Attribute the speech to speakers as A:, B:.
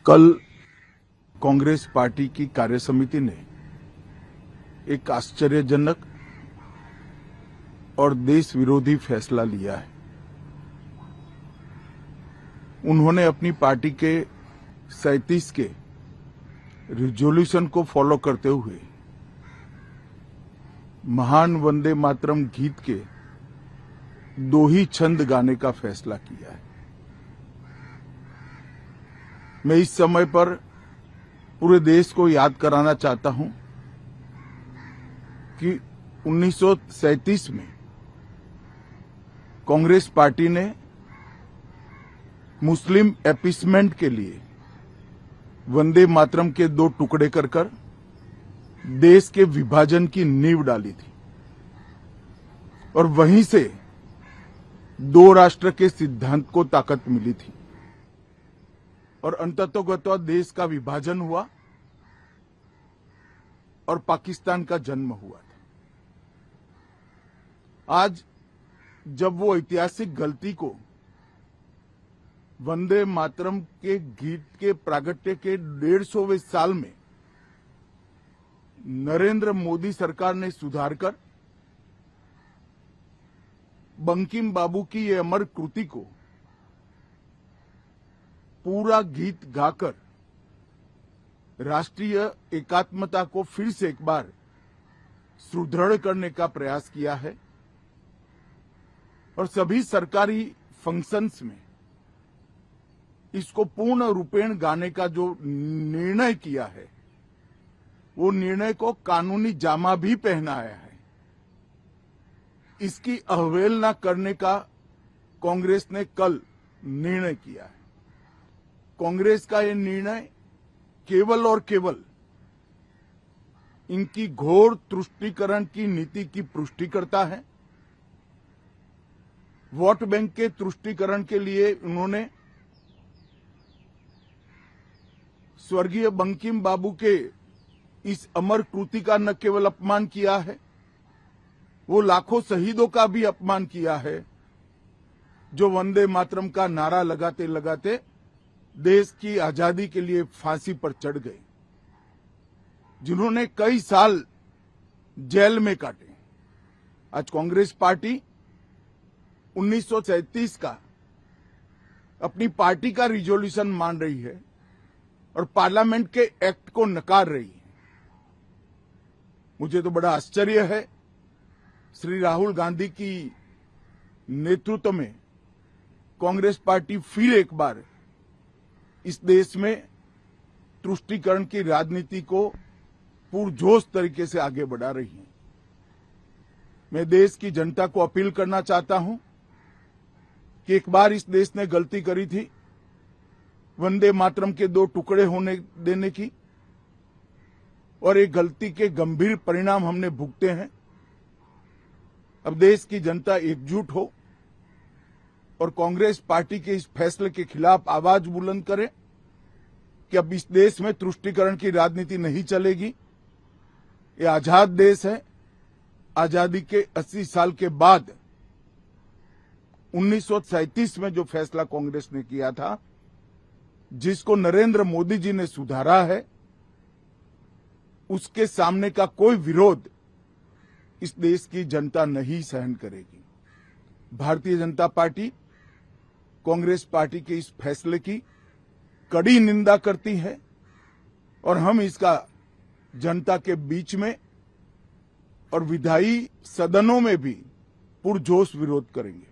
A: कल कांग्रेस पार्टी की कार्यसमिति ने एक आश्चर्यजनक और देश विरोधी फैसला लिया है। उन्होंने अपनी पार्टी के 37 के रिजोल्यूशन को फॉलो करते हुए महान वंदे मातरम गीत के 2 ही छंद गाने का फैसला किया है। मैं इस समय पर पूरे देश को याद कराना चाहता हूं कि 1937 में कांग्रेस पार्टी ने मुस्लिम अपीसमेंट के लिए वंदे मातरम के 2 टुकड़े कर देश के विभाजन की नींव डाली थी और वहीं से 2 राष्ट्र के सिद्धांत को ताकत मिली थी और अंततोगत्वा देश का विभाजन हुआ और पाकिस्तान का जन्म हुआ था। आज जब वो ऐतिहासिक गलती को वंदे मातरम के गीत के प्रागट्य के 150वें साल में नरेंद्र मोदी सरकार ने सुधारकर बंकिम बाबू की ये अमर कृति को पूरा गीत गाकर राष्ट्रीय एकात्मता को फिर से एक बार सुदृढ़ करने का प्रयास किया है और सभी सरकारी फंक्शंस में इसको पूर्ण रूपेण गाने का जो निर्णय किया है, वो निर्णय को कानूनी जामा भी पहनाया है। इसकी अवहेलना करने का कांग्रेस ने कल निर्णय किया है। कांग्रेस का ये निर्णय केवल और केवल इनकी घोर तुष्टीकरण की नीति की पुष्टि करता है। वोट बैंक के तुष्टीकरण के लिए उन्होंने स्वर्गीय बंकिम बाबू के इस अमर कृति का न केवल अपमान किया है, वो लाखों शहीदों का भी अपमान किया है जो वंदे मातरम का नारा लगाते लगाते देश की आजादी के लिए फांसी पर चढ़ गए, जिन्होंने कई साल जेल में काटे। आज कांग्रेस पार्टी 1937 का अपनी पार्टी का रिजोल्यूशन मान रही है और पार्लियामेंट के एक्ट को नकार रही है। मुझे तो बड़ा आश्चर्य है, श्री राहुल गांधी की नेतृत्व में कांग्रेस पार्टी फिर एक बार इस देश में तुष्टीकरण की राजनीति को पुरजोश तरीके से आगे बढ़ा रही है। मैं देश की जनता को अपील करना चाहता हूं कि एक बार इस देश ने गलती करी थी वंदे मातरम के 2 टुकड़े होने देने की, और एक गलती के गंभीर परिणाम हमने भुगते हैं। अब देश की जनता एकजुट हो और कांग्रेस पार्टी के इस फैसले के खिलाफ आवाज बुलंद करे कि अब इस देश में तुष्टीकरण की राजनीति नहीं चलेगी। ये आजाद देश है। आजादी के 80 साल के बाद 1937 में जो फैसला कांग्रेस ने किया था, जिसको नरेंद्र मोदी जी ने सुधारा है, उसके सामने का कोई विरोध इस देश की जनता नहीं सहन करेगी। भारतीय जनता पार्टी कांग्रेस पार्टी के इस फैसले की कड़ी निंदा करती है और हम इसका जनता के बीच में और विधायी सदनों में भी पुरजोश विरोध करेंगे।